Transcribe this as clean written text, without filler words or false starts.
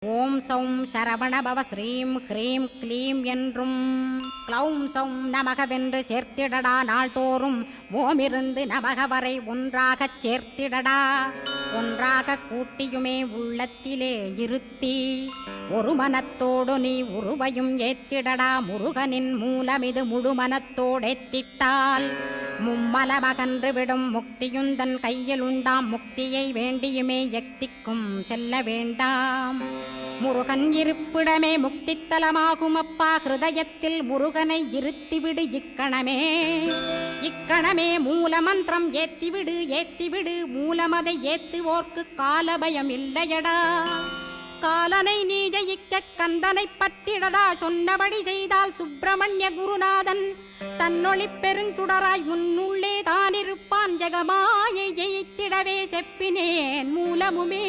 ஓம் சௌம் சரவணபவ ஸ்ரீம் ஹ்ரீம் க்ளீம் என்றும் க்ளௌம் சௌம் நமகவென்று சேர்த்திடடா நாள்தோறும் ஓமிருந்து நமக வரை ஒன்றாகச் சேர்த்திடடா. ஒன்றாக கூட்டியுமே உள்ளத்திலே இருத்தி ஒரு மனத்தோடு நீ உருவையும் ஏத்திடடா. முருகனின் மூலமிது முழு மனத்தோடேத்திட்டால் மும்மலமகன்று விடும் முக்தியுந்தன் கையில் உண்டாம். முக்தியை வேண்டியுமே எக்திக்கும் செல்ல வேண்டாம். முருகன் இருப்பிடமே முக்தித்தலமாகும் அப்பா. ஹிருதயத்தில் முருகனை இருத்திவிடு இக்கணமே. இக்கணமே மூலமந்திரம் ஏத்திவிடு ஏத்திவிடு. மூலமதை ஏத்துவோர்க்கு காலபயம் இல்லையடா. காலனை நீ ஜெயிக்க கந்தனை பற்றிடடா. சொன்னபடி செய்தால் சுப்பிரமணிய குருநாதன் தன்னொளி பெருஞ்சுடராய் முன்னுள்ளே தானிருப்பான். ஜெகமாயை ஜெயித்திடவே செப்பினேன் மூலமுமே.